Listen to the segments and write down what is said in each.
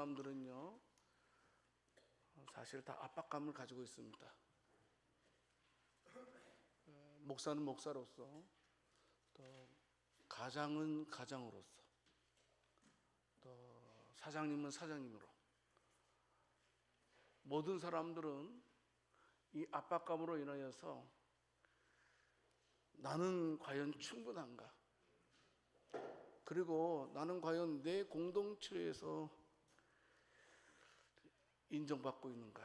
사람들은요, 사실 다 압박감을 가지고 있습니다. 목사는 목사로서, 또 가장은 가장으로서, 또 사장님은 사장님으로, 모든 사람들은 이 압박감으로 인하여서 나는 과연 충분한가? 그리고 나는 과연 내 공동체에서 인정받고 있는가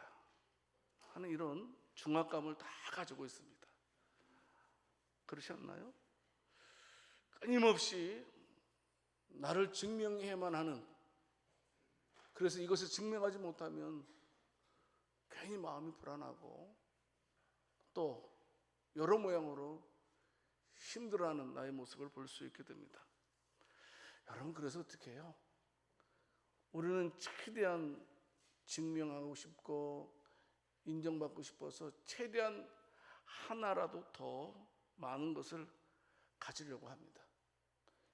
하는 이런 중압감을 다 가지고 있습니다. 그렇지 않나요? 끊임없이 나를 증명해야만 하는, 그래서 이것을 증명하지 못하면 괜히 마음이 불안하고 또 여러 모양으로 힘들어하는 나의 모습을 볼 수 있게 됩니다. 여러분, 그래서 어떻게 해요? 우리는 최대한 증명하고 싶고 인정받고 싶어서 최대한 하나라도 더 많은 것을 가지려고 합니다.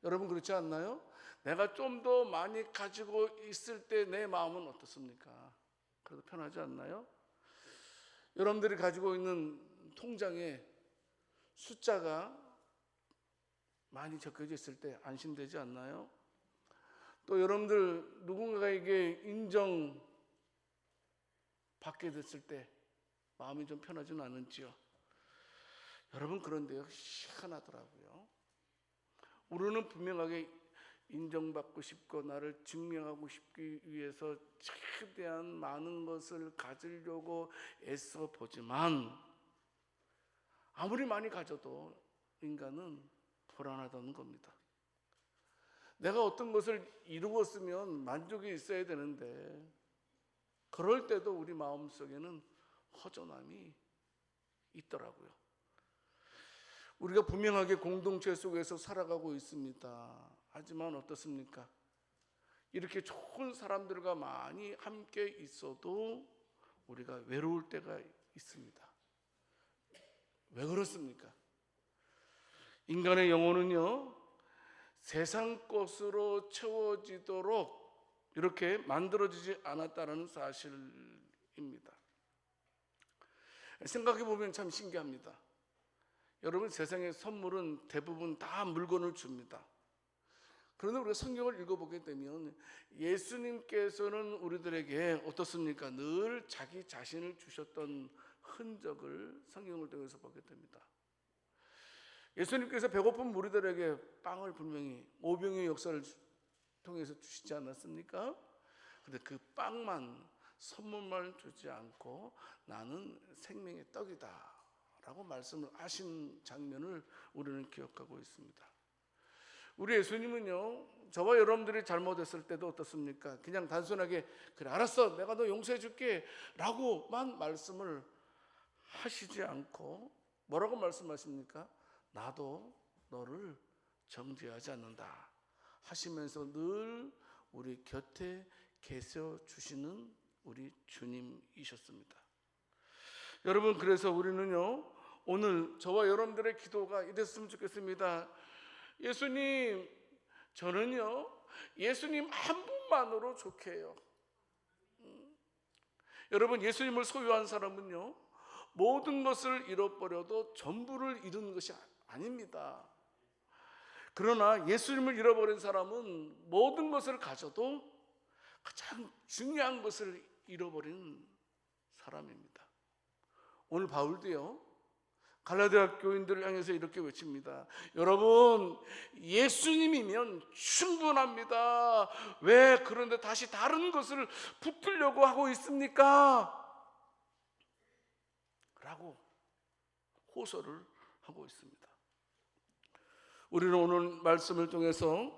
여러분, 그렇지 않나요? 내가 좀 더 많이 가지고 있을 때 내 마음은 어떻습니까? 그래도 편하지 않나요? 여러분들이 가지고 있는 통장에 숫자가 많이 적혀져 있을 때 안심되지 않나요? 또 여러분들 누군가에게 인정받게 됐을 때 마음이 좀 편하지는 않은지요? 여러분, 그런데요, 희한하더라고요. 우리는 분명하게 인정받고 싶고 나를 증명하고 싶기 위해서 최대한 많은 것을 가지려고 애써 보지만 아무리 많이 가져도 인간은 불안하다는 겁니다. 내가 어떤 것을 이루었으면 만족이 있어야 되는데 그럴 때도 우리 마음속에는 허전함이 있더라고요. 우리가 분명하게 공동체 속에서 살아가고 있습니다. 하지만 어떻습니까? 이렇게 좋은 사람들과 많이 함께 있어도 우리가 외로울 때가 있습니다. 왜 그렇습니까? 인간의 영혼은요, 세상 것으로 채워지도록 이렇게 만들어지지 않았다는 사실입니다. 생각해 보면 참 신기합니다. 여러분, 세상의 선물은 대부분 다 물건을 줍니다. 그런데 우리가 성경을 읽어보게 되면 예수님께서는 우리들에게 어떻습니까? 늘 자기 자신을 주셨던 흔적을 성경을 통해서 보게 됩니다. 예수님께서 배고픈 무리들에게 빵을 분명히 오병이의 역사를 통해서 주시지 않았습니까? 그런데 그 빵만, 선물만 주지 않고 나는 생명의 떡이다 라고 말씀을 하신 장면을 우리는 기억하고 있습니다. 우리 예수님은요, 저와 여러분들이 잘못했을 때도 어떻습니까? 그냥 단순하게 그래 알았어 내가 너 용서해 줄게 라고만 말씀을 하시지 않고 뭐라고 말씀하십니까? 나도 너를 정죄하지 않는다 하시면서 늘 우리 곁에 계셔 주시는 우리 주님이셨습니다. 여러분, 그래서 우리는요, 오늘 저와 여러분들의 기도가 이랬으면 좋겠습니다. 예수님, 저는요 예수님 한 분만으로 좋게 해요. 여러분, 예수님을 소유한 사람은요 모든 것을 잃어버려도 전부를 잃은 것이 아닙니다. 그러나 예수님을 잃어버린 사람은 모든 것을 가져도 가장 중요한 것을 잃어버린 사람입니다. 오늘 바울도요 갈라디아 교인들을 향해서 이렇게 외칩니다. 여러분, 예수님이면 충분합니다. 왜 그런데 다시 다른 것을 붙들려고 하고 있습니까? 라고 호소를 하고 있습니다. 우리는 오늘 말씀을 통해서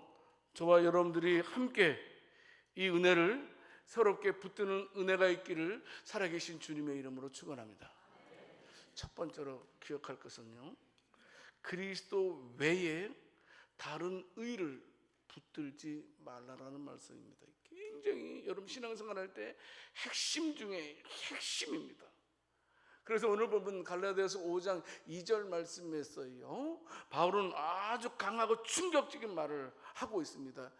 저와 여러분들이 함께 이 은혜를 새롭게 붙드는 은혜가 있기를 살아계신 주님의 이름으로 축원합니다. 첫 번째로 기억할 것은요, 그리스도 외에 다른 의를 붙들지 말라라는 말씀입니다. 굉장히 여러분 신앙생활할 때 핵심 중에 핵심입니다. 그래서 오늘 보면 갈라디아서 5장 2절 말씀에서요 바울은 아주 강하고 충격적인 말을 하고 있습니다.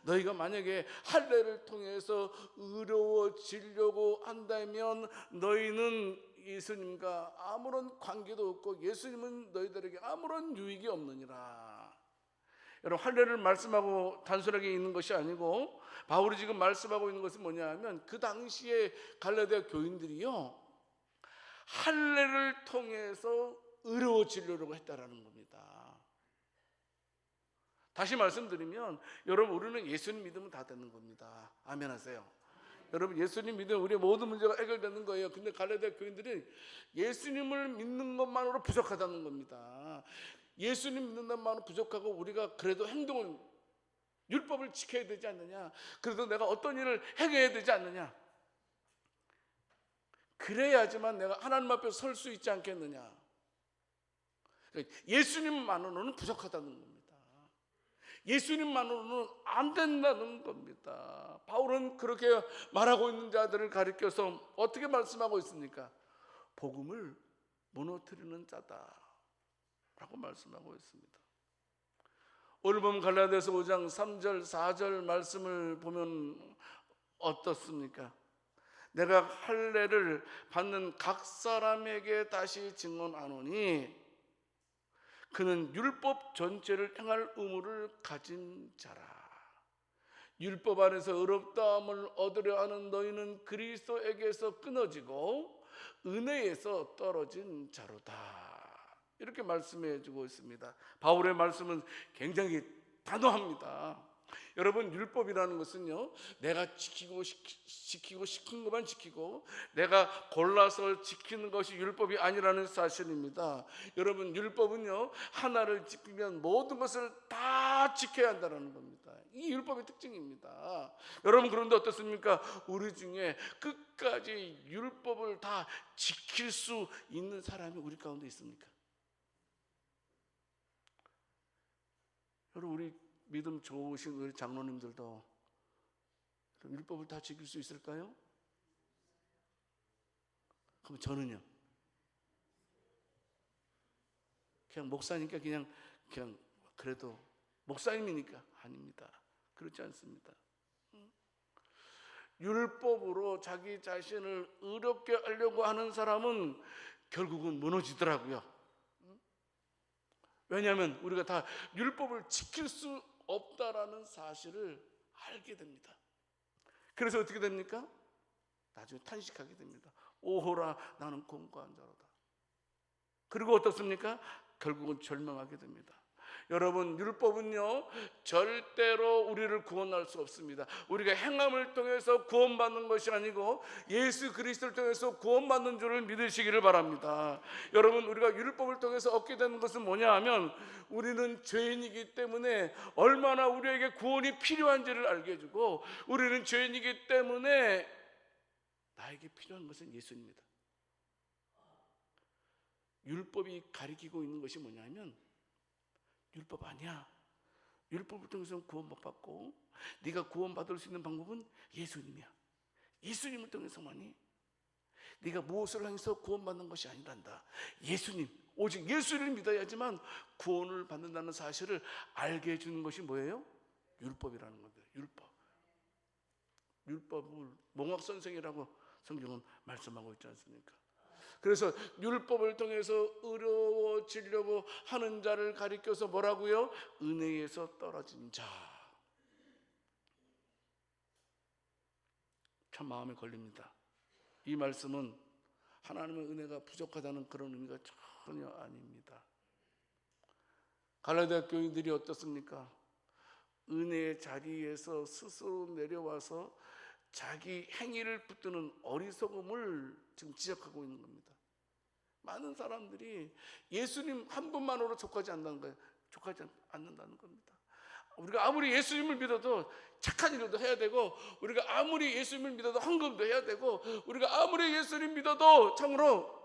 너희가 만약에 할례를 통해서 의로워지려고 한다면 너희는 예수님과 아무런 관계도 없고 예수님은 너희들에게 아무런 유익이 없느니라. 여러분, 할례를 말씀하고 단순하게 있는 것이 아니고 바울이 지금 말씀하고 있는 것은 뭐냐 하면 그 당시에 갈라디아 교인들이요, 할례를 통해서 의로워지려고 했다라는 겁니다. 다시 말씀드리면 여러분, 우리는 예수님 믿으면 다 되는 겁니다. 아멘 하세요. 여러분, 예수님 믿으면 우리의 모든 문제가 해결되는 거예요. 근데 갈라디아 교인들이 예수님을 믿는 것만으로 부족하다는 겁니다. 예수님 믿는다는 말은 부족하고 우리가 그래도 행동을, 율법을 지켜야 되지 않느냐, 그래도 내가 어떤 일을 행해야 되지 않느냐, 그래야지만 내가 하나님 앞에 설 수 있지 않겠느냐. 예수님만으로는 부족하다는 겁니다. 예수님만으로는 안 된다는 겁니다. 바울은 그렇게 말하고 있는 자들을 가리켜서 어떻게 말씀하고 있습니까? 복음을 무너뜨리는 자다 라고 말씀하고 있습니다. 오늘 보면 갈라디아서 5장 3절 4절 말씀을 보면 어떻습니까? 내가 할례를 받는 각 사람에게 다시 증언하노니 그는 율법 전체를 행할 의무를 가진 자라. 율법 안에서 의롭다함을 얻으려 하는 너희는 그리스도에게서 끊어지고 은혜에서 떨어진 자로다. 이렇게 말씀해 주고 있습니다. 바울의 말씀은 굉장히 단호합니다. 여러분, 율법이라는 것은요, 내가 지키고 싶은 것만 지키고 내가 골라서 지키는 것이 율법이 아니라는 사실입니다. 여러분, 율법은요, 하나를 지키면 모든 것을 다 지켜야 한다는 겁니다. 이 율법의 특징입니다. 여러분, 그런데 어떻습니까? 우리 중에 끝까지 율법을 다 지킬 수 있는 사람이 우리 가운데 있습니까? 여러분, 우리 믿음 좋으신 우리 장로님들도 율법을 다 지킬 수 있을까요? 그럼 저는요? 그냥 목사니까 그냥 그래도 목사님이니까 아닙니다. 그렇지 않습니다. 율법으로 자기 자신을 의롭게 하려고 하는 사람은 결국은 무너지더라고요. 왜냐하면 우리가 다 율법을 지킬 수 없다라는 사실을 알게 됩니다. 그래서 어떻게 됩니까? 나중에 탄식하게 됩니다. 오호라, 나는 공고한 자로다. 그리고 어떻습니까? 결국은 절망하게 됩니다. 여러분, 율법은요, 절대로 우리를 구원할 수 없습니다. 우리가 행함을 통해서 구원받는 것이 아니고 예수 그리스도를 통해서 구원받는 줄을 믿으시기를 바랍니다. 여러분, 우리가 율법을 통해서 얻게 되는 것은 뭐냐 하면 우리는 죄인이기 때문에 얼마나 우리에게 구원이 필요한지를 알게 해주고, 우리는 죄인이기 때문에 나에게 필요한 것은 예수입니다. 율법이 가리키고 있는 것이 뭐냐면 율법 아니야. 율법을 통해서는 구원 못 받고 네가 구원받을 수 있는 방법은 예수님이야. 예수님을 통해서만이. 네가 무엇을 행해서 구원받는 것이 아니란다. 예수님, 오직 예수를 믿어야지만 구원을 받는다는 사실을 알게 해주는 것이 뭐예요? 율법이라는 겁니다. 율법을 몽학선생이라고 성경은 말씀하고 있지 않습니까? 그래서 율법을 통해서 의로워지려고 하는 자를 가리켜서 뭐라고요? 은혜에서 떨어진 자. 참 마음에 걸립니다. 이 말씀은 하나님의 은혜가 부족하다는 그런 의미가 전혀 아닙니다. 갈라디아 교인들이 어떻습니까? 은혜의 자리에서 스스로 내려와서 자기 행위를 붙드는 어리석음을 지금 지적하고 있는 겁니다. 많은 사람들이 예수님 한 분만으로 족하지 않는다는 거예요. 족하지 않는다는 겁니다. 우리가 아무리 예수님을 믿어도 착한 일도 해야 되고, 우리가 아무리 예수님을 믿어도 헌금도 해야 되고, 우리가 아무리 예수님 믿어도 참으로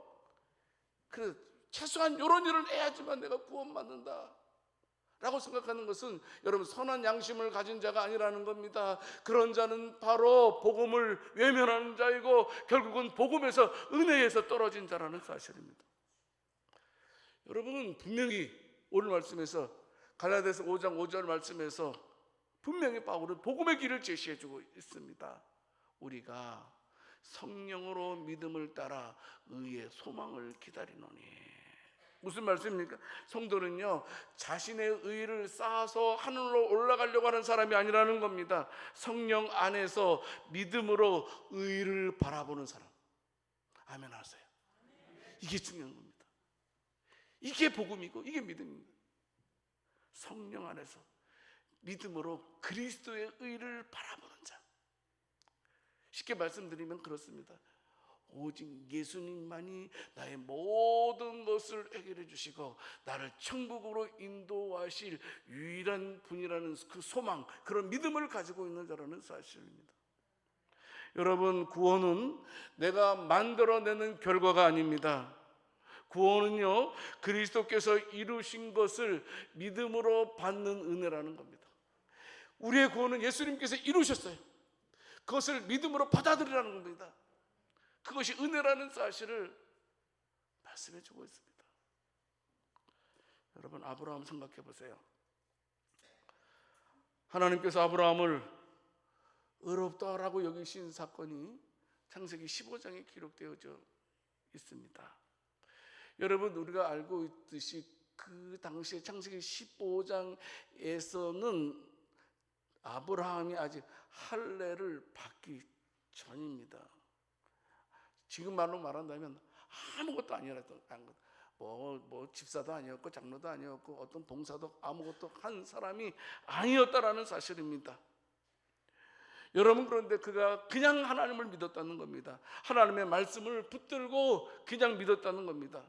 최소한 이런 일을 해야지만 내가 구원받는다 라고 생각하는 것은 여러분 선한 양심을 가진 자가 아니라는 겁니다. 그런 자는 바로 복음을 외면하는 자이고 결국은 복음에서 은혜에서 떨어진 자라는 사실입니다. 여러분은 분명히 오늘 말씀에서 갈라디아서 5장 5절 말씀에서 분명히 바울은 복음의 길을 제시해주고 있습니다. 우리가 성령으로 믿음을 따라 의의 소망을 기다리노니. 무슨 말씀입니까? 성도는요, 자신의 의를 쌓아서 하늘로 올라가려고 하는 사람이 아니라는 겁니다. 성령 안에서 믿음으로 의를 바라보는 사람. 아멘 하세요. 이게 중요한 겁니다. 이게 복음이고 이게 믿음입니다. 성령 안에서 믿음으로 그리스도의 의를 바라보는 자. 쉽게 말씀드리면 그렇습니다. 오직 예수님만이 나의 모든 것을 해결해 주시고 나를 천국으로 인도하실 유일한 분이라는 그 소망, 그런 믿음을 가지고 있는 자라는 사실입니다. 여러분, 구원은 내가 만들어내는 결과가 아닙니다. 구원은요, 그리스도께서 이루신 것을 믿음으로 받는 은혜라는 겁니다. 우리의 구원은 예수님께서 이루셨어요. 그것을 믿음으로 받아들이라는 겁니다. 그것이 은혜라는 사실을 말씀해 주고 있습니다. 여러분, 아브라함 생각해 보세요. 하나님께서 아브라함을 의롭다라고 여기신 사건이 창세기 15장에 기록되어져 있습니다. 여러분, 우리가 알고 있듯이 그 당시에 창세기 15장에서는 아브라함이 아직 할례를 받기 전입니다. 지금 말로 말한다면 아무것도 아니었던, 뭐 집사도 아니었고 장로도 아니었고 어떤 봉사도 아무것도 한 사람이 아니었다라는 사실입니다. 여러분, 그런데 그가 그냥 하나님을 믿었다는 겁니다. 하나님의 말씀을 붙들고 그냥 믿었다는 겁니다.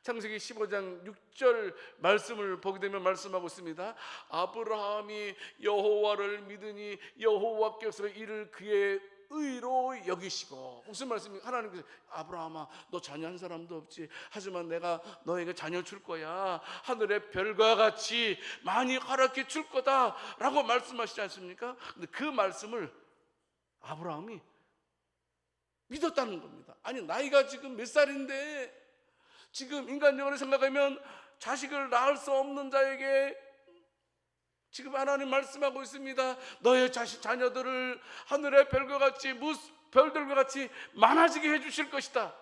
창세기 15장 6절 말씀을 보게 되면 말씀하고 있습니다. 아브라함이 여호와를 믿으니 여호와께서 이를 그의 의로 여기시고. 무슨 말씀입니까? 하나님께서 아브라함아, 너 자녀 한 사람도 없지. 하지만 내가 너에게 자녀 줄 거야. 하늘의 별과 같이 많이 허락해 줄 거다 라고 말씀하시지 않습니까? 근데 그 말씀을 아브라함이 믿었다는 겁니다. 아니, 나이가 지금 몇 살인데 지금 인간적으로 생각하면 자식을 낳을 수 없는 자에게 지금 하나님 말씀하고 있습니다. 너의 자녀들을 하늘의 별과 같이, 별들과 같이 많아지게 해주실 것이다.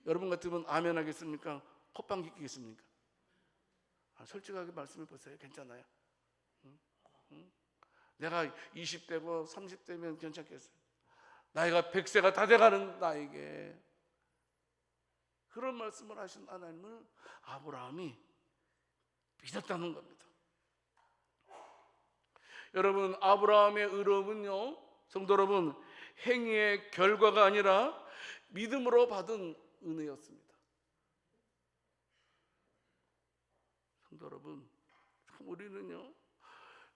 여러분 같으면 아멘 하겠습니까? 콧방귀 끼겠습니까? 솔직하게 말씀해 보세요. 괜찮아요? 내가 20대고 30대면 괜찮겠어요. 나이가 100세가 다 돼가는 나에게 그런 말씀을 하신 하나님을 아브라함이 믿었다는 겁니다. 여러분, 아브라함의 의로움은요, 성도 여러분, 행위의 결과가 아니라 믿음으로 받은 은혜였습니다. 성도 여러분, 우리는요,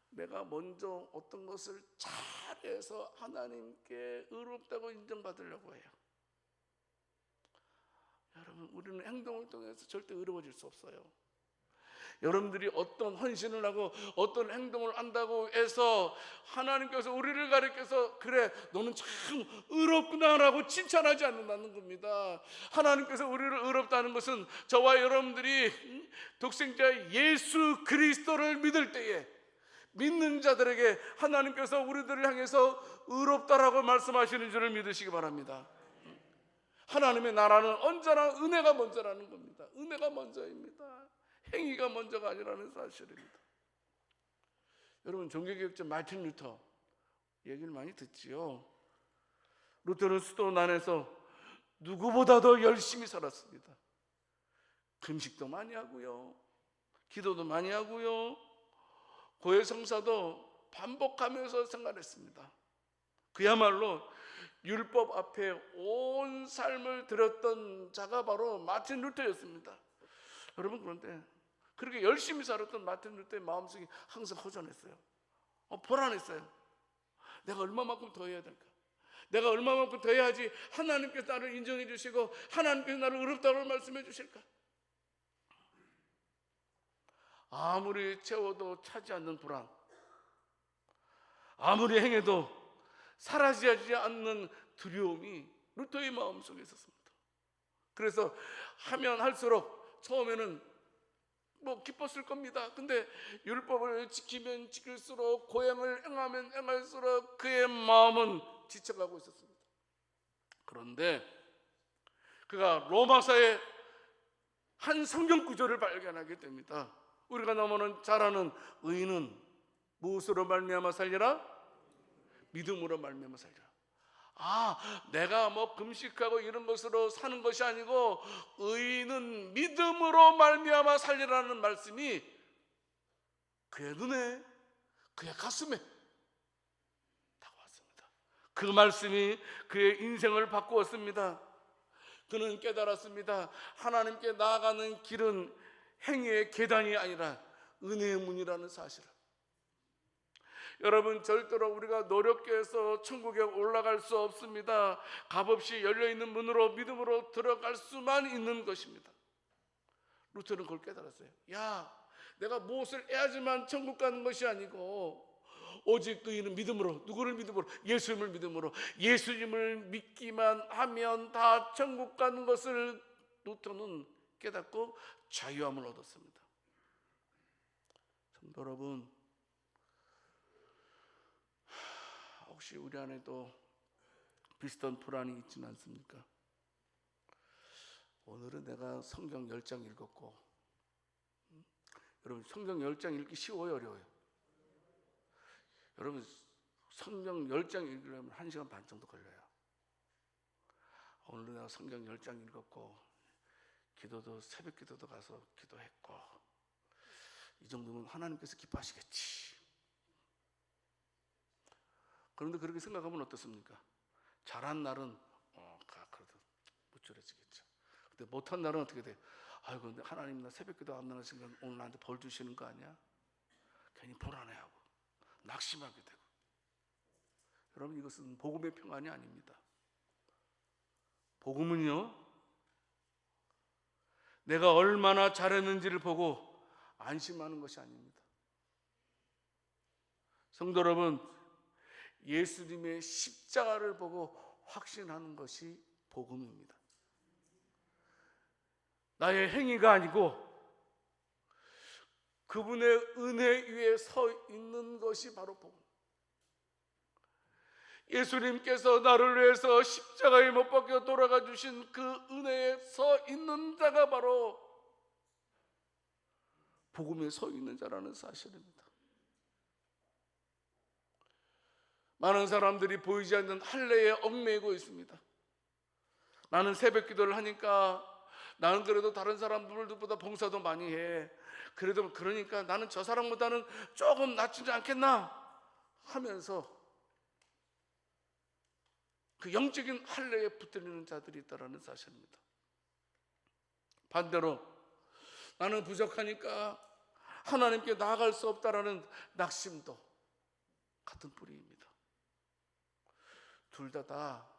내가 먼저 어떤 것을 잘해서 하나님께 의롭다고 인정받으려고 해요. 여러분, 우리는 행동을 통해서 절대 의로워질 수 없어요. 여러분들이 어떤 헌신을 하고 어떤 행동을 한다고 해서 하나님께서 우리를 가리켜서 그래 너는 참 의롭구나 라고 칭찬하지 않는다는 겁니다. 하나님께서 우리를 의롭다는 것은 저와 여러분들이 독생자 예수 그리스도를 믿을 때에 믿는 자들에게 하나님께서 우리들을 향해서 의롭다라고 말씀하시는 줄을 믿으시기 바랍니다. 하나님의 나라는 언제나 은혜가 먼저라는 겁니다. 은혜가 먼저입니다. 행위가 먼저가 아니라는 사실입니다. 여러분, 종교개혁자 마틴 루터 얘기를 많이 듣지요. 루터는 수도 안에서 누구보다도 열심히 살았습니다. 금식도 많이 하고요, 기도도 많이 하고요, 고해성사도 반복하면서 생활했습니다. 그야말로 율법 앞에 온 삶을 드렸던 자가 바로 마틴 루터였습니다. 여러분, 그런데 그렇게 열심히 살았던 마틴 루터의 마음속이 항상 허전했어요. 불안했어요. 내가 얼마만큼 더 해야 될까? 내가 얼마만큼 더 해야지 하나님께서 나를 인정해 주시고 하나님께서 나를 의롭다고 말씀해 주실까? 아무리 채워도 차지 않는 불안, 아무리 행해도 사라지지 않는 두려움이 루터의 마음속에 있었습니다. 그래서 하면 할수록 처음에는 뭐 기뻤을 겁니다. 근데 율법을 지키면 지킬수록 고행을 행하면 행할수록 그의 마음은 지쳐가고 있었습니다. 그런데 그가 로마서의 한 성경 구절을 발견하게 됩니다. 우리가 너무는 잘 아는 의인은 무엇으로 말미암아 살리라? 믿음으로 말미암아 살리라. 내가 뭐 금식하고 이런 것으로 사는 것이 아니고 의인은 믿음으로 말미암아 살리라는 말씀이 그의 눈에, 그의 가슴에 다가왔습니다. 그 말씀이 그의 인생을 바꾸었습니다. 그는 깨달았습니다. 하나님께 나아가는 길은 행위의 계단이 아니라 은혜의 문이라는 사실을. 여러분, 절대로 우리가 노력해서 천국에 올라갈 수 없습니다. 값없이 열려있는 문으로 믿음으로 들어갈 수만 있는 것입니다. 루터는 그걸 깨달았어요. 내가 무엇을 해야지만 천국 가는 것이 아니고 오직 의인은 믿음으로, 누구를 믿음으로? 예수님을 믿음으로, 예수님을 믿기만 하면 다 천국 가는 것을 루터는 깨닫고 자유함을 얻었습니다. 성도 여러분, 혹시 우리 안에도 비슷한 불안이 있지는 않습니까? 오늘은 내가 성경 10장 읽었고, 여러분 성경 10장 읽기 쉬워요, 어려워요? 여러분 성경 10장 읽으려면 1시간 반 정도 걸려요. 오늘 내가 성경 10장 읽었고, 기도도 새벽 기도도 가서 기도했고, 이 정도면 하나님께서 기뻐하시겠지. 그런데 그렇게 생각하면 어떻습니까? 잘한 날은 그래도 무줄해지겠죠. 근데 못한 날은 어떻게 돼요? 근데 하나님 나 새벽 기도 안 나는 순간 오늘 나한테 벌 주시는 거 아니야? 괜히 불안해하고 낙심하게 되고. 여러분, 이것은 복음의 평안이 아닙니다. 복음은요, 내가 얼마나 잘했는지를 보고 안심하는 것이 아닙니다. 성도 여러분, 예수님의 십자가를 보고 확신하는 것이 복음입니다. 나의 행위가 아니고 그분의 은혜 위에 서 있는 것이 바로 복음. 예수님께서 나를 위해서 십자가에 못 박혀 돌아가 주신 그 은혜에 서 있는 자가 바로 복음에 서 있는 자라는 사실입니다. 많은 사람들이 보이지 않는 할례에 얽매이고 있습니다. 나는 새벽 기도를 하니까 나는 그래도 다른 사람들보다 봉사도 많이 해. 그래도 그러니까 나는 저 사람보다는 조금 낫지 않겠나 하면서 그 영적인 할례에 붙들리는 자들이 있다는 사실입니다. 반대로 나는 부족하니까 하나님께 나아갈 수 없다라는 낙심도 같은 뿌리입니다. 둘 다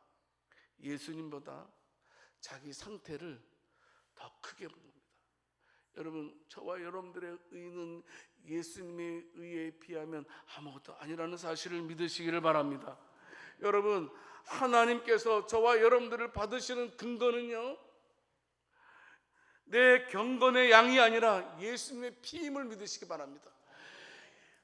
예수님보다 자기 상태를 더 크게 봅니다. 여러분, 저와 여러분들의 의는 예수님의 의에 비하면 아무것도 아니라는 사실을 믿으시기를 바랍니다. 여러분, 하나님께서 저와 여러분들을 받으시는 근거는요, 내 경건의 양이 아니라 예수님의 피임을 믿으시기 바랍니다.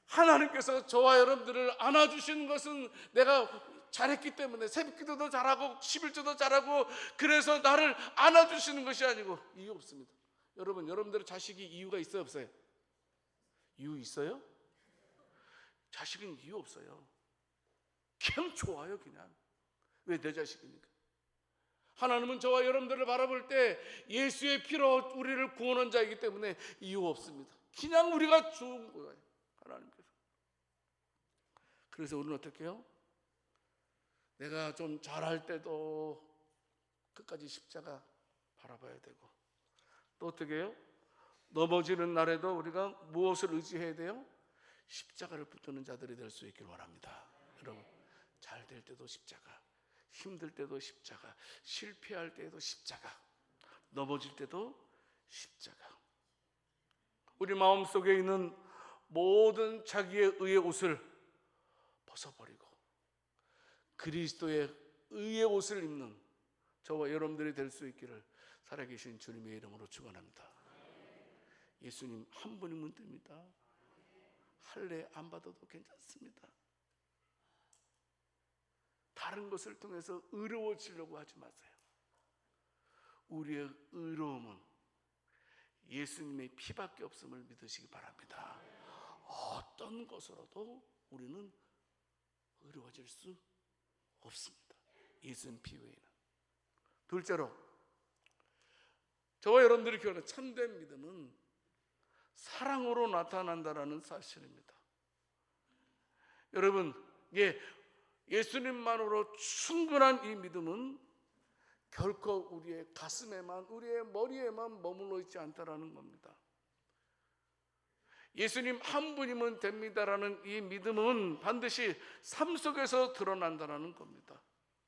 하나님께서 저와 여러분들을 안아주시는 것은 내가 잘했기 때문에, 새벽기도도 잘하고 11조도 잘하고 그래서 나를 안아주시는 것이 아니고, 이유 없습니다. 여러분, 여러분들의 자식이 이유가 있어요, 없어요? 이유 있어요? 자식은 이유 없어요. 그냥 좋아요. 그냥. 왜? 내 자식이니까. 하나님은 저와 여러분들을 바라볼 때 예수의 피로 우리를 구원한 자이기 때문에 이유 없습니다. 그냥 우리가 좋은 거예요, 하나님께서. 그래서 우리는 어떻게 해요? 내가 좀 잘할 때도 끝까지 십자가 바라봐야 되고, 또 어떻게 해요? 넘어지는 날에도 우리가 무엇을 의지해야 돼요? 십자가를 붙드는 자들이 될 수 있기를 원합니다. 여러분, 잘 될 때도 십자가, 힘들 때도 십자가, 실패할 때도 십자가, 넘어질 때도 십자가. 우리 마음속에 있는 모든 자기의 의의 옷을 벗어버리고 그리스도의 의의 옷을 입는 저와 여러분들이 될 수 있기를 살아계신 주님의 이름으로 축원합니다. 예수님 한 분이면 됩니다. 할례 안 받아도 괜찮습니다. 다른 것을 통해서 의로워지려고 하지 마세요. 우리의 의로움은 예수님의 피밖에 없음을 믿으시기 바랍니다. 어떤 것으로도 우리는 의로워질 수 없습니다. 예수님 피 외에는. 둘째로, 저와 여러분들이 교회는 참된 믿음은 사랑으로 나타난다라는 사실입니다. 여러분, 예수님만으로 충분한 이 믿음은 결코 우리의 가슴에만, 우리의 머리에만 머물러 있지 않다라는 겁니다. 예수님 한 분이면 됩니다라는 이 믿음은 반드시 삶 속에서 드러난다라는 겁니다.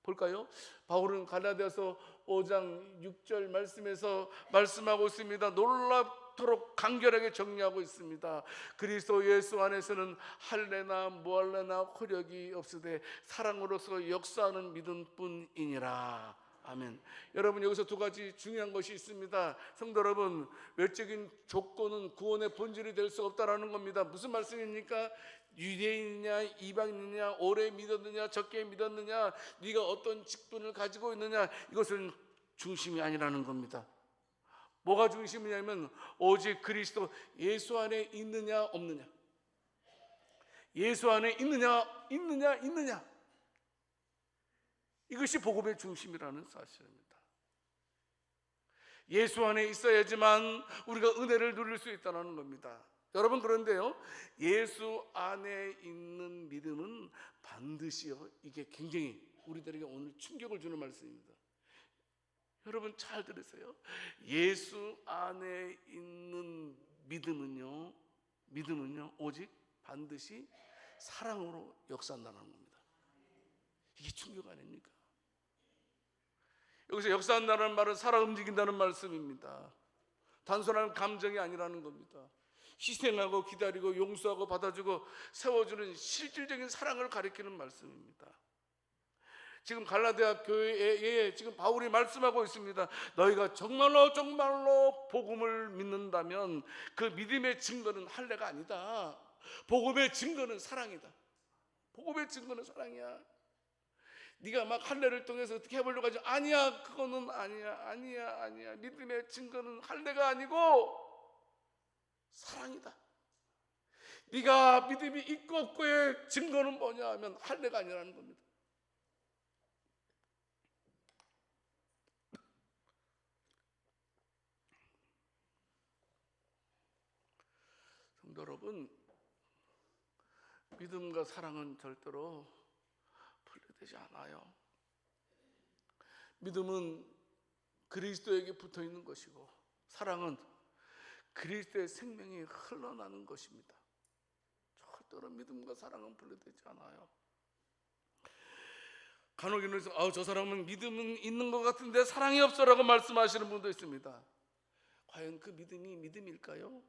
볼까요? 바울은 갈라디아서 5장 6절 말씀에서 말씀하고 있습니다. 놀랍도록 간결하게 정리하고 있습니다. 그리스도 예수 안에서는 할례나 무할례나 호력이 없으되 사랑으로서 역사하는 믿음뿐이니라. 아멘. 여러분, 여기서 두 가지 중요한 것이 있습니다. 성도 여러분, 외적인 조건은 구원의 본질이 될 수 없다라는 겁니다. 무슨 말씀입니까? 유대인이냐 이방인이냐, 오래 믿었느냐 적게 믿었느냐, 네가 어떤 직분을 가지고 있느냐, 이것은 중심이 아니라는 겁니다. 뭐가 중심이냐면 오직 그리스도 예수 안에 있느냐 없느냐, 예수 안에 있느냐, 이것이 복음의 중심이라는 사실입니다. 예수 안에 있어야지만 우리가 은혜를 누릴 수 있다는 겁니다. 여러분, 그런데요, 예수 안에 있는 믿음은 반드시요, 이게 굉장히 우리들에게 오늘 충격을 주는 말씀입니다. 여러분 잘 들으세요. 예수 안에 있는 믿음은요 오직 반드시 사랑으로 역사한다는 겁니다. 이게 충격 아닙니까? 여기서 역사한다는 말은 살아 움직인다는 말씀입니다. 단순한 감정이 아니라는 겁니다. 희생하고 기다리고 용서하고 받아주고 세워주는 실질적인 사랑을 가리키는 말씀입니다. 지금 갈라디아 교회에 지금 바울이 말씀하고 있습니다. 너희가 정말로 복음을 믿는다면 그 믿음의 증거는 할례가 아니다. 복음의 증거는 사랑이다. 복음의 증거는 사랑이야. 네가 막 할례를 통해서 어떻게 해보려고 하지? 아니야, 그거는 아니야. 믿음의 증거는 할례가 아니고 사랑이다. 네가 믿음이 있고 없고의 증거는 뭐냐 하면 할례가 아니라는 겁니다. 성도 여러분, 믿음과 사랑은 절대로 분리되지 않아요. 믿음은 그리스도에게 붙어 있는 것이고, 사랑은 그리스도의 생명이 흘러나는 것입니다. 절대로 믿음과 사랑은 분리되지 않아요. 간혹 이러면서 저 사람은 믿음은 있는 것 같은데 사랑이 없어라고 말씀하시는 분도 있습니다. 과연 그 믿음이 믿음일까요?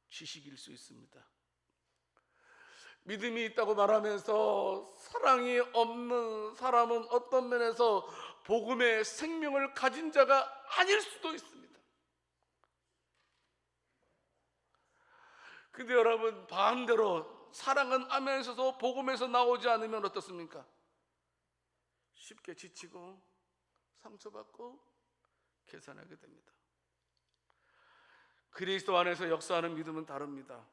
지식일 수 있습니다. 믿음이 있다고 말하면서 사랑이 없는 사람은 어떤 면에서 복음의 생명을 가진 자가 아닐 수도 있습니다. 근데 여러분, 반대로 사랑은 안에서도 복음에서 나오지 않으면 어떻습니까? 쉽게 지치고 상처받고 계산하게 됩니다. 그리스도 안에서 역사하는 믿음은 다릅니다.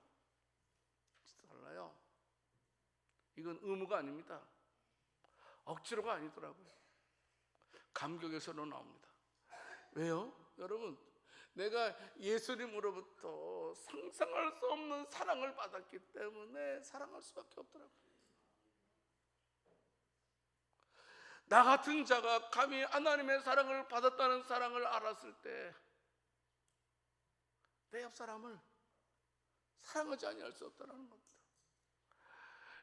달라요. 이건 의무가 아닙니다. 억지로가 아니더라고요. 감격에서로 나옵니다. 왜요? 여러분, 내가 예수님으로부터 상상할 수 없는 사랑을 받았기 때문에 사랑할 수밖에 없더라고요. 나 같은 자가 감히 하나님의 사랑을 받았다는 사랑을 알았을 때 내 옆 사람을 사랑하지 아니할 수 없다는 겁니다.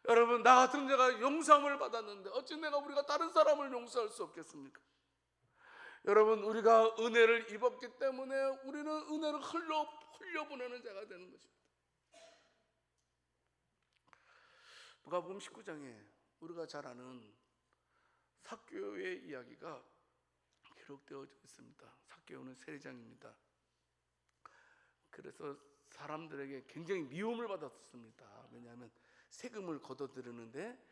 여러분, 나 같은 자가 용서함을 받았는데 어찌 우리가 다른 사람을 용서할 수 없겠습니까? 여러분, 우리가 은혜를 입었기 때문에 우리는 은혜를 흘려보내는 자가 되는 것입니다. 누가복음 19장에 우리가 잘 아는 삭개오의 이야기가 기록되어 있습니다. 삭개오는 세리장입니다. 그래서 사람들에게 굉장히 미움을 받았습니다. 왜냐하면 세금을 걷어들이는데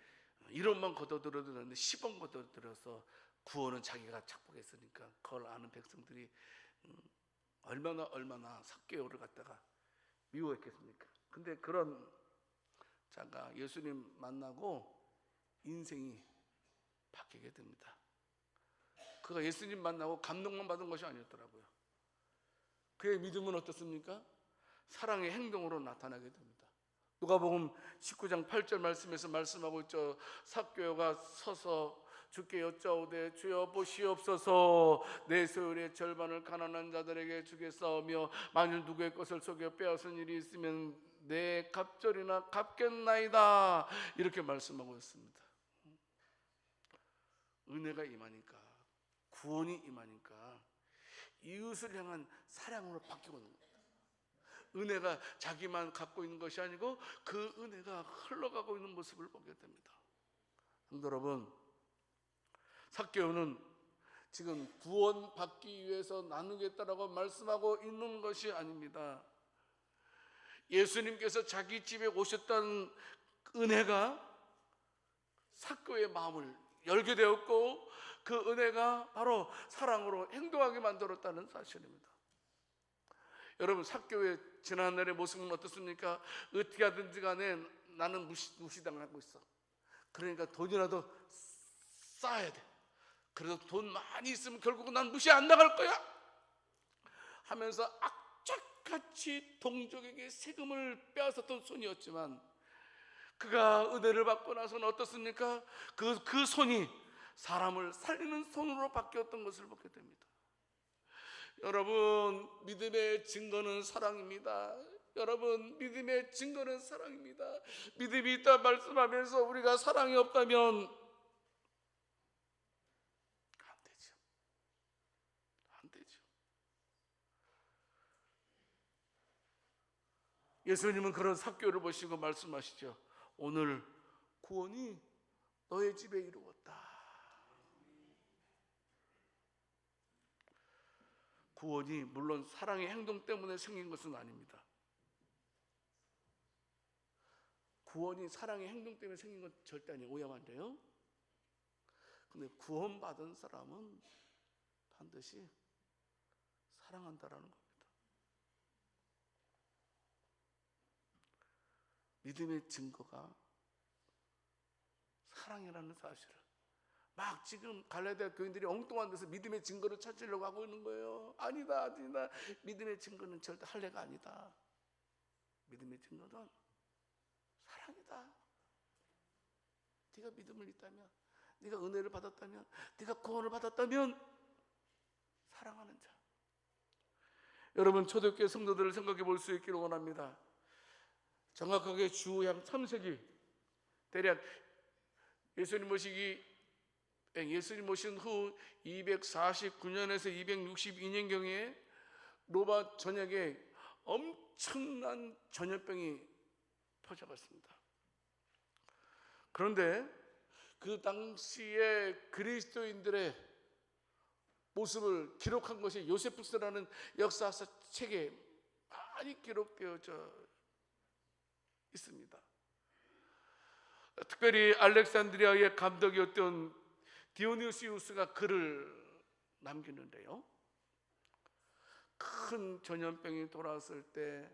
1원만 걷어들여도 되는데 10원 걷어들여서 구원은 자기가 착복했으니까 그걸 아는 백성들이 얼마나 삭개오를 갖다가 미워했겠습니까? 근데 그런 자가 예수님 만나고 인생이 바뀌게 됩니다. 그가 예수님 만나고 감동만 받은 것이 아니었더라고요. 그의 믿음은 어떻습니까? 사랑의 행동으로 나타나게 됩니다. 누가복음 19장 8절 말씀에서 말씀하고 있죠. 삭개오가 서서 주께 여짜오되 주여 보시옵소서, 내 소율의 절반을 가난한 자들에게 주겠사오며 만일 누구의 것을 속여 빼앗은 일이 있으면 내 갑절이나 갚겠나이다, 이렇게 말씀하고 있습니다. 은혜가 임하니까, 구원이 임하니까 이웃을 향한 사랑으로 바뀌고 있는 겁니다. 은혜가 자기만 갖고 있는 것이 아니고 그 은혜가 흘러가고 있는 모습을 보게 됩니다. 성도 여러분, 삭개오는 지금 구원받기 위해서 나누겠다라고 말씀하고 있는 것이 아닙니다. 예수님께서 자기 집에 오셨다는 은혜가 삭개오의 마음을 열게 되었고, 그 은혜가 바로 사랑으로 행동하게 만들었다는 사실입니다. 여러분, 삭개오의 지난날의 모습은 어떻습니까? 어떻게 하든지 간에 나는 무시당하고 있어. 그러니까 돈이라도 쌓아야 돼. 그래도 돈 많이 있으면 결국은 난 무시 안 나갈 거야 하면서 악착같이 동족에게 세금을 빼앗았던 손이었지만, 그가 은혜를 받고 나서는 어떻습니까? 그 손이 사람을 살리는 손으로 바뀌었던 것을 보게 됩니다. 여러분, 믿음의 증거는 사랑입니다. 여러분, 믿음의 증거는 사랑입니다. 믿음이 있다 말씀하면서 우리가 사랑이 없다면 안 되죠. 예수님은 그런 삭개오를 보시고 말씀하시죠. 오늘 구원이 너의 집에 이루었다. 구원이 물론 사랑의 행동 때문에 생긴 것은 아닙니다. 구원이 사랑의 행동 때문에 생긴 건 절대 아니에요. 오해하면 안 돼요. 근데 구원받은 사람은 반드시 사랑한다라는 겁니다. 믿음의 증거가 사랑이라는 사실을, 막 지금 갈라디아 교인들이 엉뚱한 데서 믿음의 증거를 찾으려고 하고 있는 거예요. 아니다. 믿음의 증거는 절대 할례가 아니다. 믿음의 증거는 사랑이다. 네가 믿음을 있다면, 네가 은혜를 받았다면, 네가 구원을 받았다면 사랑하는 자. 여러분, 초대교회 성도들을 생각해 볼 수 있기를 원합니다. 정확하게 주약 3세기, 대략 예수님 모신 후 249년에서 262년경에 로마 전역에 엄청난 전염병이 퍼져갔습니다. 그런데 그 당시에 그리스도인들의 모습을 기록한 것이 요세푸스라는 역사사 책에 많이 기록되어져 있습니다. 특별히 알렉산드리아의 감독이었던 디오니시우스가 글을 남기는데요, 큰 전염병이 돌아왔을 때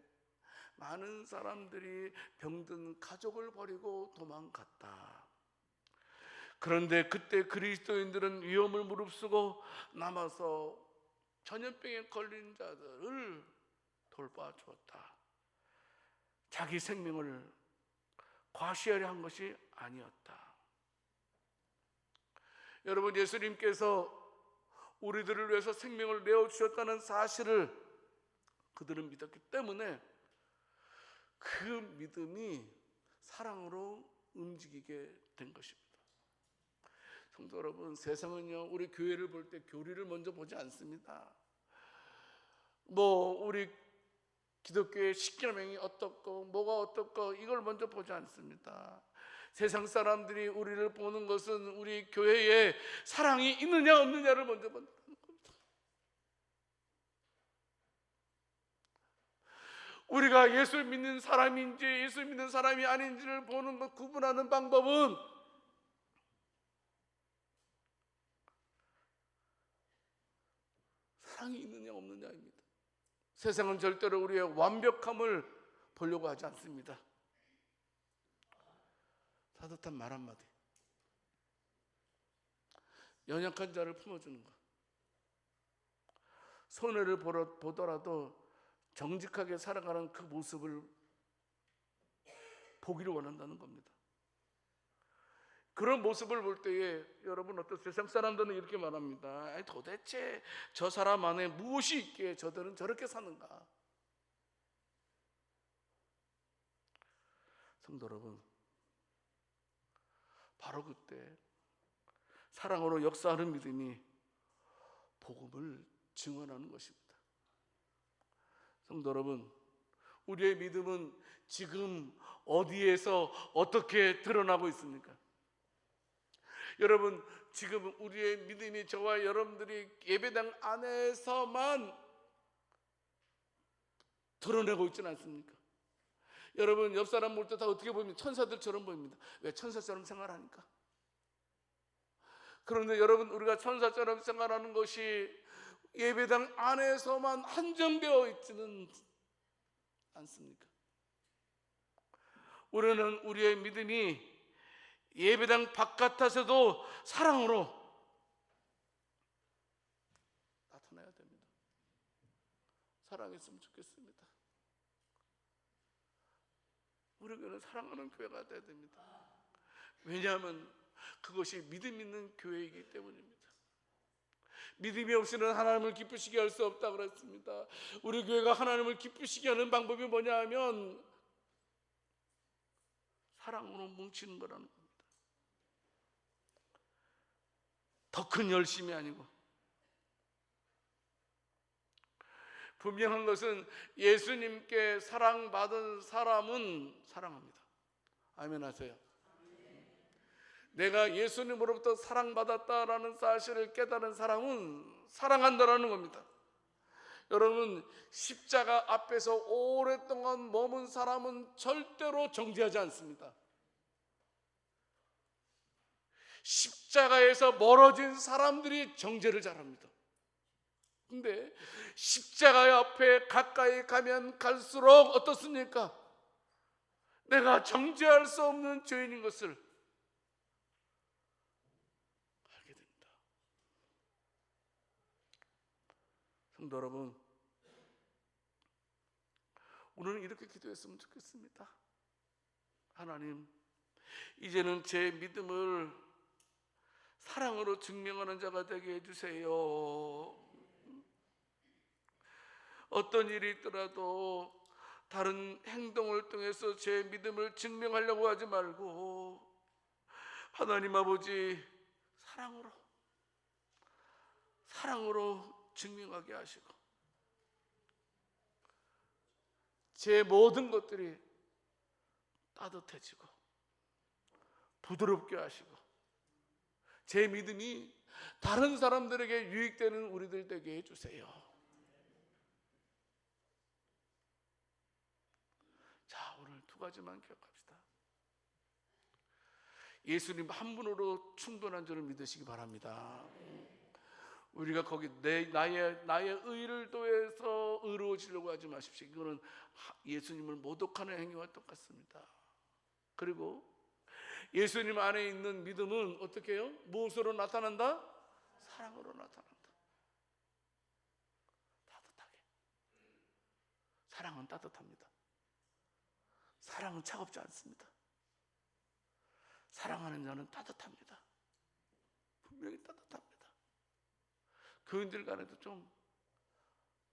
많은 사람들이 병든 가족을 버리고 도망갔다. 그런데 그때 그리스도인들은 위험을 무릅쓰고 남아서 전염병에 걸린 자들을 돌봐주었다. 자기 생명을 과시하려 한 것이 아니었다. 여러분, 예수님께서 우리들을 위해서 생명을 내어주셨다는 사실을 그들은 믿었기 때문에 그 믿음이 사랑으로 움직이게 된 것입니다. 성도 여러분, 세상은요, 우리 교회를 볼 때 교리를 먼저 보지 않습니다. 우리 기독교의 십계명이 어떻고 뭐가 어떻고 이걸 먼저 보지 않습니다. 세상 사람들이 우리를 보는 것은 우리 교회에 사랑이 있느냐 없느냐를 먼저 본다는 겁니다. 우리가 예수 믿는 사람인지 예수 믿는 사람이 아닌지를 보는 것, 구분하는 방법은 사랑이 있느냐 없느냐입니다. 세상은 절대로 우리의 완벽함을 보려고 하지 않습니다. 따뜻한 말 한마디, 연약한 자를 품어주는 것, 손해를 보더라도 정직하게 살아가는 그 모습을 보기를 원한다는 겁니다. 그런 모습을 볼 때에 여러분, 어떤 세상 사람들은 이렇게 말합니다. 도대체 저 사람 안에 무엇이 있기에 저들은 저렇게 사는가? 성도 여러분, 바로 그때 사랑으로 역사하는 믿음이 복음을 증언하는 것입니다. 성도 여러분, 우리의 믿음은 지금 어디에서 어떻게 드러나고 있습니까? 여러분, 지금 우리의 믿음이 저와 여러분들이 예배당 안에서만 드러내고 있지는 않습니까? 여러분, 옆 사람 볼 때 다 어떻게 보입니까? 천사들처럼 보입니다. 왜? 천사처럼 생활하니까. 그런데 여러분, 우리가 천사처럼 생활하는 것이 예배당 안에서만 한정되어 있지는 않습니까? 우리는 우리의 믿음이 예배당 바깥에서도 사랑으로 나타나야 됩니다. 사랑했으면 좋겠습니다. 우리 교회는 사랑하는 교회가 되어야 됩니다. 왜냐하면 그것이 믿음 있는 교회이기 때문입니다. 믿음이 없이는 하나님을 기쁘시게 할 수 없다고 그랬습니다. 우리 교회가 하나님을 기쁘시게 하는 방법이 뭐냐 하면 사랑으로 뭉치는 거라는 겁니다. 더 큰 열심이 아니고, 분명한 것은 예수님께 사랑받은 사람은 사랑합니다. 아멘 하세요. 내가 예수님으로부터 사랑받았다라는 사실을 깨달은 사람은 사랑한다라는 겁니다. 여러분, 십자가 앞에서 오랫동안 머문 사람은 절대로 정죄하지 않습니다. 십자가에서 멀어진 사람들이 정죄를 잘합니다. 근데 십자가 앞에 가까이 가면 갈수록 어떻습니까? 내가 정죄할 수 없는 죄인인 것을 알게 됩니다. 성도 여러분, 오늘은 이렇게 기도했으면 좋겠습니다. 하나님, 이제는 제 믿음을 사랑으로 증명하는 자가 되게 해주세요. 어떤 일이 있더라도 다른 행동을 통해서 제 믿음을 증명하려고 하지 말고 하나님 아버지, 사랑으로 증명하게 하시고 제 모든 것들이 따뜻해지고 부드럽게 하시고 제 믿음이 다른 사람들에게 유익되는 우리들 되게 해주세요. 자, 오늘 두 가지만 기억합시다. 예수님 한 분으로 충분한 줄을 믿으시기 바랍니다. 우리가 거기 나의 의를 더해서 의로워지려고 하지 마십시오. 이거는 예수님을 모독하는 행위와 똑같습니다. 그리고 예수님 안에 있는 믿음은 어떻게 해요? 무엇으로 나타난다? 사랑으로 나타난다. 따뜻하게. 사랑은 따뜻합니다. 사랑은 차갑지 않습니다. 사랑하는 자는 따뜻합니다. 분명히 따뜻합니다. 교인들 간에도 좀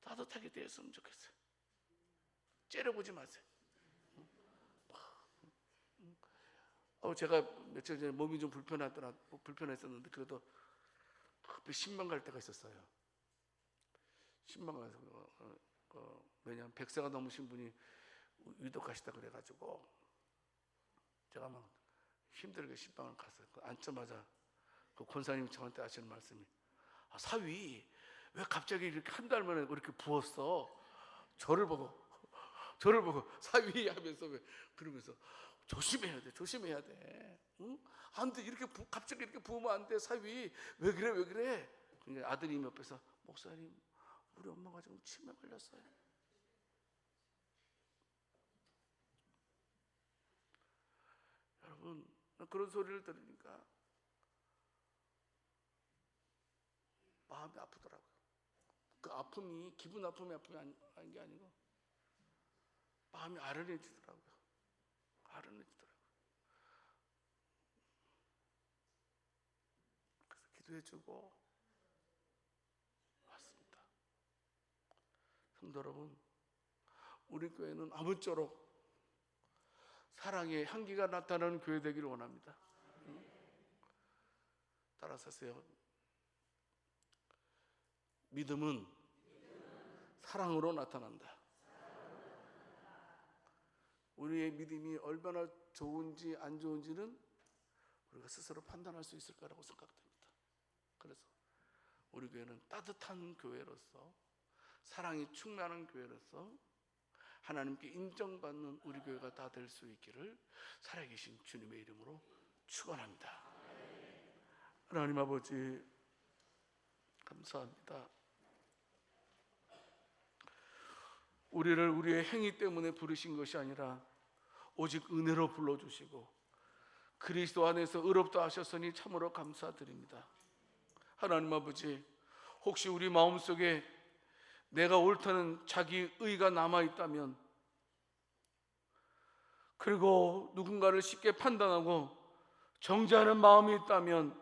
따뜻하게 되었으면 좋겠어요. 째려보지 마세요. 제가 며칠 전에 몸이 좀 불편했었는데 그래도 급히 신방 갈 때가 있었어요. 신방 가서 왜냐하면 100세가 넘으신 분이 위독하시다 그래가지고 제가 막 힘들게 신방을 갔어요. 앉자마자 그 권사님 저한테 하시는 말씀이, 사위 왜 갑자기 이렇게 한 달 만에 그렇게 부었어? 저를 보고 저를 보고 사위 하면서 그러면서 조심해야 돼, 조심해야 돼. 응? 안 돼, 이렇게 갑자기 이렇게 부으면 안 돼. 사위 왜 그래, 왜 그래? 그러니까 아드님 옆에서 목사님, 우리 엄마가 지금 치매 걸렸어요. 여러분, 그런 소리를 들으니까 마음이 아프더라고요. 그 아픔이 기분 아픔이 아닌 게 아니고 마음이 아른해지더라고요. 아른해지더라고요. 그래서 기도해주고 왔습니다. 성도 여러분, 우리 교회는 아무쪼록 사랑의 향기가 나타나는 교회 되기를 원합니다. 따라서 하세요. 믿음은 사랑으로 나타난다. 우리의 믿음이 얼마나 좋은지 안 좋은지는 우리가 스스로 판단할 수 있을 거라고 생각됩니다. 그래서 우리 교회는 따뜻한 교회로서, 사랑이 충만한 교회로서 하나님께 인정받는 우리 교회가 다 될 수 있기를 살아계신 주님의 이름으로 축원합니다. 하나님 아버지 감사합니다. 우리를 우리의 행위 때문에 부르신 것이 아니라 오직 은혜로 불러주시고 그리스도 안에서 의롭다 하셨으니 참으로 감사드립니다. 하나님 아버지, 혹시 우리 마음속에 내가 옳다는 자기 의가 남아있다면, 그리고 누군가를 쉽게 판단하고 정죄하는 마음이 있다면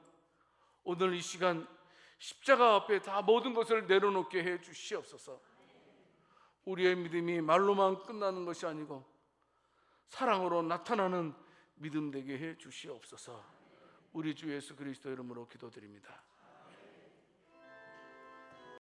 오늘 이 시간 십자가 앞에 다 모든 것을 내려놓게 해 주시옵소서. 우리의 믿음이 말로만 끝나는 것이 아니고 사랑으로 나타나는 믿음 되게 해 주시옵소서. 우리 주 예수 그리스도 이름으로 기도드립니다.